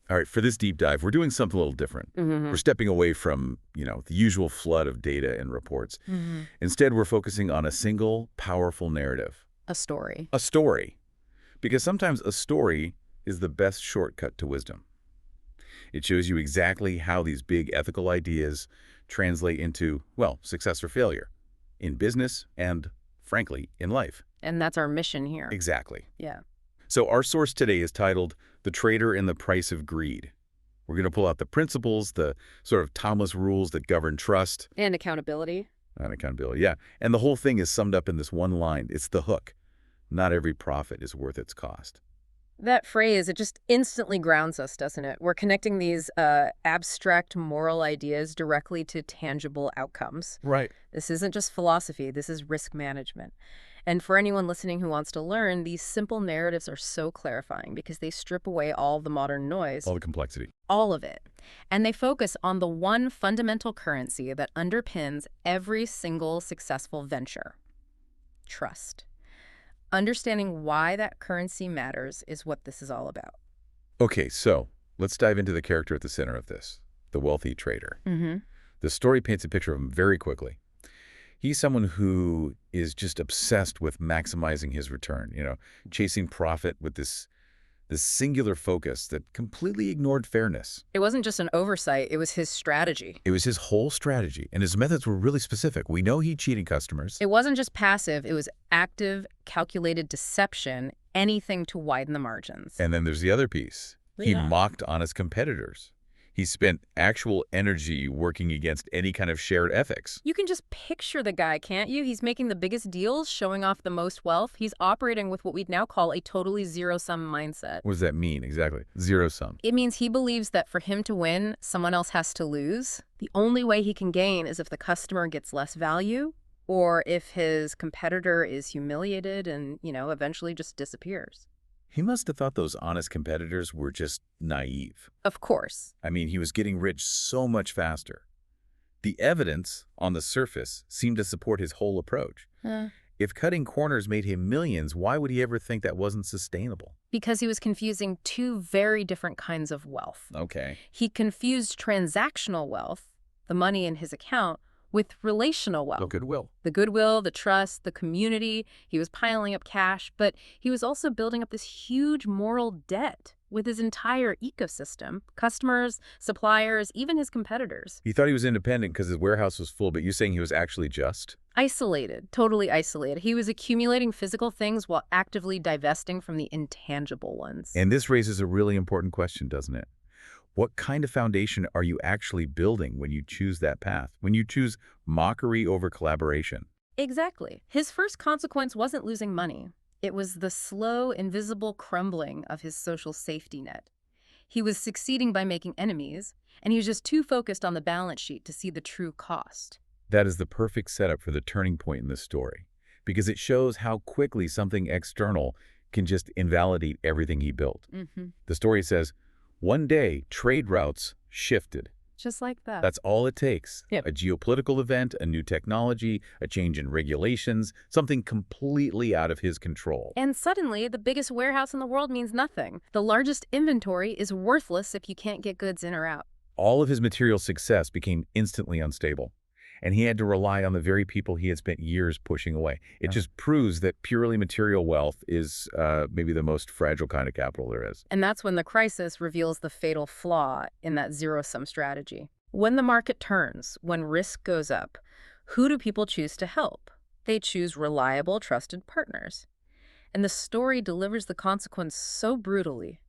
All right, for this deep dive, we're doing something a little different. Mm-hmm. We're stepping away from, the usual flood of data and reports. Mm-hmm. Instead, we're focusing on a single, powerful narrative. A story. A story. Because sometimes a story is the best shortcut to wisdom. It shows you exactly how these big ethical ideas translate into, well, success or failure in business and, frankly, in life. And that's our mission here. Exactly. Yeah. So our source today is titled The Trader and the Price of Greed. We're going to pull out the principles, the sort of timeless rules that govern trust. And accountability. And accountability, yeah. And the whole thing is summed up in this one line. It's the hook. Not every profit is worth its cost. That phrase, it just instantly grounds us, doesn't it? We're connecting these abstract moral ideas directly to tangible outcomes. Right. This isn't just philosophy, this is risk management. And for anyone listening who wants to learn, these simple narratives are so clarifying because they strip away all the modern noise. All the complexity. All of it. And they focus on the one fundamental currency that underpins every single successful venture: trust. Understanding why that currency matters is what this is all about. Okay, so let's dive into the character at the center of this, the wealthy trader. Mm-hmm. The story paints a picture of him very quickly. He's someone who is just obsessed with maximizing his return, chasing profit with this singular focus that completely ignored fairness. It wasn't just an oversight, it was his strategy. It was his whole strategy, and his methods were really specific. We know he cheated customers. It wasn't just passive, it was active, calculated deception, anything to widen the margins. And then there's the other piece. He Yeah. mocked honest competitors. He spent actual energy working against any kind of shared ethics. You can just picture the guy, can't you? He's making the biggest deals, showing off the most wealth. He's operating with what we'd now call a totally zero-sum mindset. What does that mean exactly? Zero sum. It means he believes that for him to win, someone else has to lose. The only way he can gain is if the customer gets less value or if his competitor is humiliated and, eventually just disappears. He must have thought those honest competitors were just naive. Of course. I mean, he was getting rich so much faster. The evidence on the surface seemed to support his whole approach. If cutting corners made him millions, why would he ever think that wasn't sustainable? Because he was confusing two very different kinds of wealth. Okay. He confused transactional wealth, the money in his account, with relational wealth. The goodwill. The goodwill, the trust, the community. He was piling up cash, but he was also building up this huge moral debt with his entire ecosystem: customers, suppliers, even his competitors. He thought he was independent because his warehouse was full, but you're saying he was actually just? Isolated, totally isolated. He was accumulating physical things while actively divesting from the intangible ones. And this raises a really important question, doesn't it? What kind of foundation are you actually building when you choose that path, when you choose mockery over collaboration? Exactly. His first consequence wasn't losing money. It was the slow, invisible crumbling of his social safety net. He was succeeding by making enemies, and he was just too focused on the balance sheet to see the true cost. That is the perfect setup for the turning point in this story, because it shows how quickly something external can just invalidate everything he built. The story says, one day, trade routes shifted. Just like that. That's all it takes. Yep. A geopolitical event, a new technology, a change in regulations, something completely out of his control. And suddenly, the biggest warehouse in the world means nothing. The largest inventory is worthless if you can't get goods in or out. All of his material success became instantly unstable, and he had to rely on the very people he had spent years pushing away. It just proves that purely material wealth is maybe the most fragile kind of capital there is. And that's when the crisis reveals the fatal flaw in that zero-sum strategy. When the market turns, when risk goes up, who do people choose to help? They choose reliable, trusted partners. And the story delivers the consequence so brutally.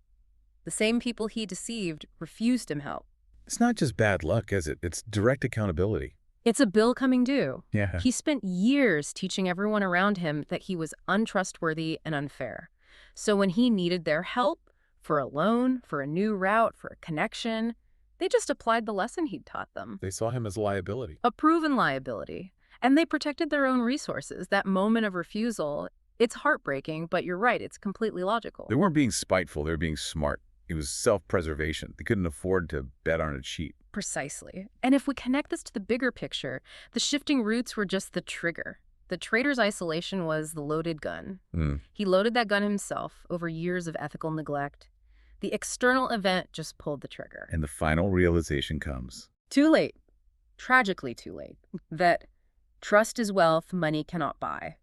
The same people he deceived refused him help. It's not just bad luck, is it? It's direct accountability. It's a bill coming due. Yeah. He spent years teaching everyone around him that he was untrustworthy and unfair. So when he needed their help, for a loan, for a new route, for a connection, they just applied the lesson he'd taught them. They saw him as a liability. A proven liability. And they protected their own resources. That moment of refusal, it's heartbreaking, but you're right, it's completely logical. They weren't being spiteful, they were being smart. It was self-preservation. They couldn't afford to bet on a cheat. Precisely. And if we connect this to the bigger picture, the shifting routes were just the trigger. The trader's isolation was the loaded gun. He loaded that gun himself over years of ethical neglect. The external event just pulled the trigger. And the final realization comes. Too late. Tragically too late. That trust is wealth money cannot buy.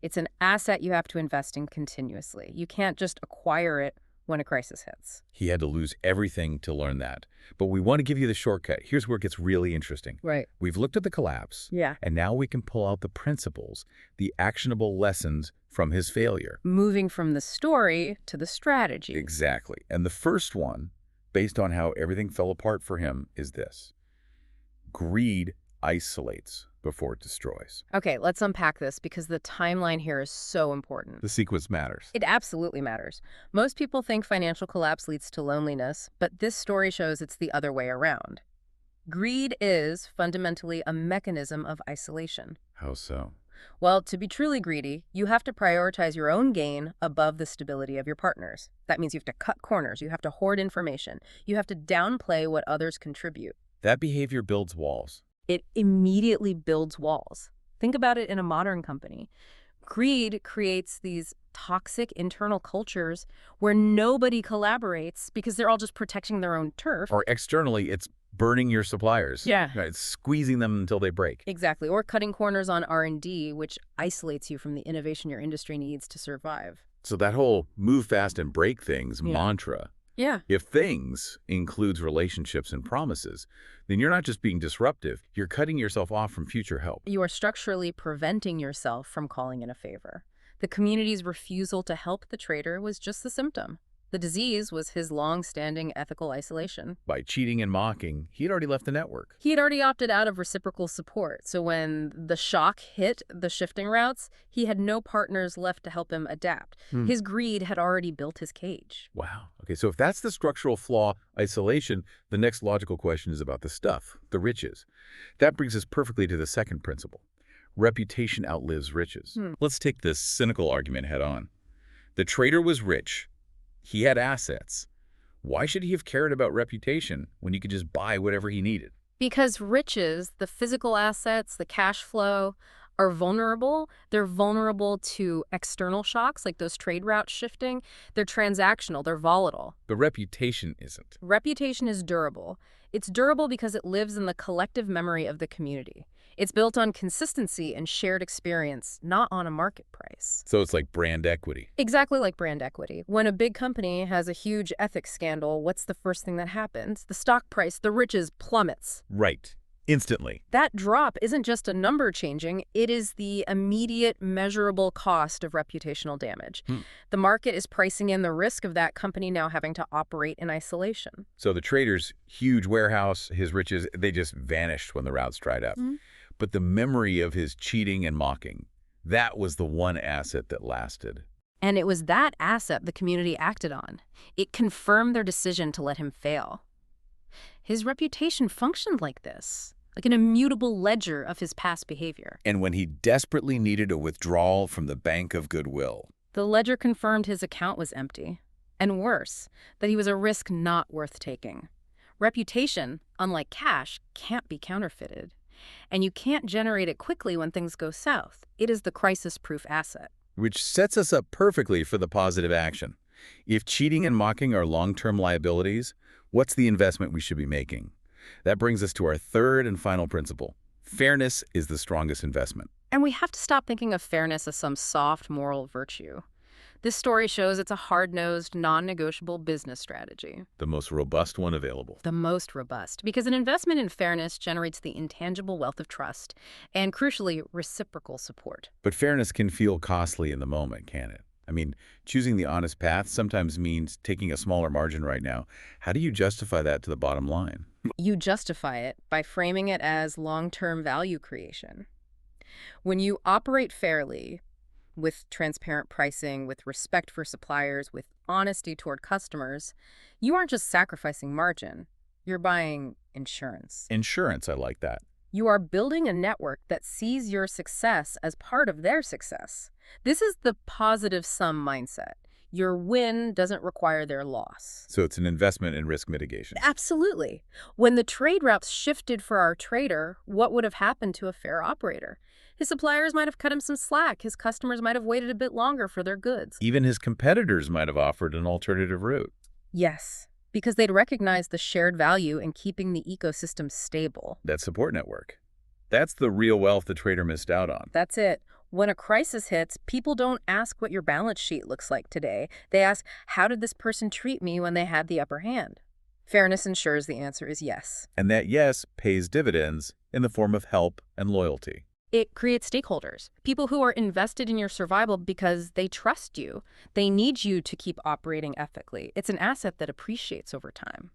It's an asset you have to invest in continuously. You can't just acquire it when a crisis hits. He had to lose everything to learn that. But we want to give you the shortcut. Here's where it gets really interesting. Right. We've looked at the collapse. Yeah. And now we can pull out the principles, the actionable lessons from his failure. Moving from the story to the strategy. Exactly. And the first one, based on how everything fell apart for him, is this. Greed isolates before it destroys. Okay, let's unpack this because the timeline here is so important. The sequence matters. It absolutely matters. Most people think financial collapse leads to loneliness, but this story shows it's the other way around. Greed is fundamentally a mechanism of isolation. How so? Well, to be truly greedy, you have to prioritize your own gain above the stability of your partners. That means you have to cut corners, you have to hoard information, you have to downplay what others contribute. That behavior builds walls. It immediately builds walls. Think about it in a modern company. Greed creates these toxic internal cultures where nobody collaborates because they're all just protecting their own turf. Or externally, it's burning your suppliers. Yeah. Right, it's squeezing them until they break. Exactly. Or cutting corners on R&D, which isolates you from the innovation your industry needs to survive. So that whole move fast and break things mantra, Yeah. if things includes relationships and promises, then you're not just being disruptive, you're cutting yourself off from future help. You are structurally preventing yourself from calling in a favor. The community's refusal to help the trader was just the symptom. The disease was his long-standing ethical isolation. By cheating and mocking, he'd already left the network. He had already opted out of reciprocal support, so when the shock hit the shifting routes, he had no partners left to help him adapt. His greed had already built his cage. Wow. Okay, so if that's the structural flaw, isolation, the next logical question is about the stuff, the riches. That brings us perfectly to the second principle. Reputation outlives riches. Let's take this cynical argument head on. The trader was rich. He had assets. Why should he have cared about reputation when he could just buy whatever he needed? Because riches, the physical assets, the cash flow, are vulnerable. They're vulnerable to external shocks, like those trade routes shifting. They're transactional. They're volatile. But reputation isn't. Reputation is durable. It's durable because it lives in the collective memory of the community. It's built on consistency and shared experience, not on a market price. So it's like brand equity. Exactly like brand equity. When a big company has a huge ethics scandal, what's the first thing that happens? The stock price, the riches plummets. Right. Instantly. That drop isn't just a number changing, it is the immediate measurable cost of reputational damage. The market is pricing in the risk of that company now having to operate in isolation. So the trader's huge warehouse, his riches, they just vanished when the routes dried up. But the memory of his cheating and mocking, that was the one asset that lasted. And it was that asset the community acted on. It confirmed their decision to let him fail. His reputation functioned like this, like an immutable ledger of his past behavior. And when he desperately needed a withdrawal from the bank of goodwill, the ledger confirmed his account was empty. And worse, that he was a risk not worth taking. Reputation, unlike cash, can't be counterfeited. And you can't generate it quickly when things go south. It is the crisis-proof asset. which sets us up perfectly for the positive action. If cheating and mocking are long-term liabilities, what's the investment we should be making? That brings us to our third and final principle. Fairness is the strongest investment. And we have to stop thinking of fairness as some soft moral virtue. This story shows it's a hard-nosed, non-negotiable business strategy. The most robust one available. The most robust, because an investment in fairness generates the intangible wealth of trust and, crucially, reciprocal support. But fairness can feel costly in the moment, can't it? I mean, choosing the honest path sometimes means taking a smaller margin right now. How do you justify that to the bottom line? You justify it by framing it as long-term value creation. When you operate fairly, with transparent pricing, with respect for suppliers, with honesty toward customers, you aren't just sacrificing margin. You're buying insurance. Insurance, I like that. You are building a network that sees your success as part of their success. This is the positive sum mindset. Your win doesn't require their loss. So it's an investment in risk mitigation. Absolutely. When the trade routes shifted for our trader, what would have happened to a fair operator? His suppliers might have cut him some slack. His customers might have waited a bit longer for their goods. Even his competitors might have offered an alternative route. Yes, because they'd recognize the shared value in keeping the ecosystem stable. That support network. That's the real wealth the trader missed out on. That's it. When a crisis hits, people don't ask what your balance sheet looks like today. They ask, how did this person treat me when they had the upper hand? Fairness ensures the answer is yes. And that yes pays dividends in the form of help and loyalty. It creates stakeholders, people who are invested in your survival because they trust you. They need you to keep operating ethically. It's an asset that appreciates over time.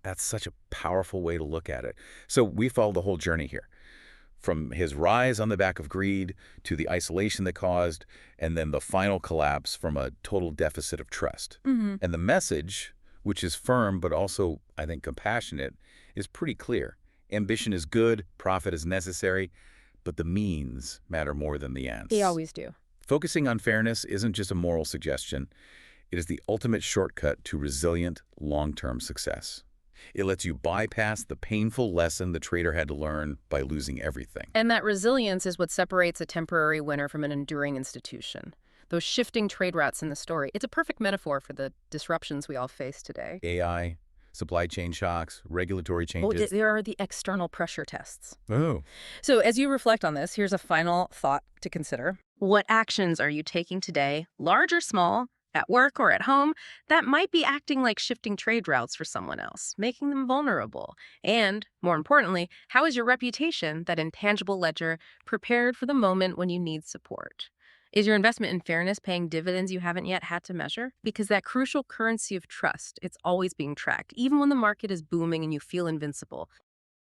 That's such a powerful way to look at it. So we follow the whole journey here. From his rise on the back of greed to the isolation that caused, and then the final collapse from a total deficit of trust. Hmm. And the message, which is firm but also, I think, compassionate, is pretty clear. Ambition is good, profit is necessary, but the means matter more than the They ends. always do. Focusing on fairness isn't just a moral suggestion. It is the ultimate shortcut to resilient, long-term success. It lets you bypass the painful lesson the trader had to learn by losing everything. And that resilience is what separates a temporary winner from an enduring institution. Those shifting trade routes in the story, it's a perfect metaphor for the disruptions we all face today. AI, supply chain shocks, regulatory Oh, changes. there are the external pressure tests. Oh. So as you reflect on this, here's a final thought to consider. What actions are you taking today, large or small, at work or at home, that might be acting like shifting trade routes for someone else, making them vulnerable? And, more importantly, how is your reputation, that intangible ledger, prepared for the moment when you need support? Is your investment in fairness paying dividends you haven't yet had to measure? Because that crucial currency of trust, it's always being tracked, even when the market is booming and you feel invincible.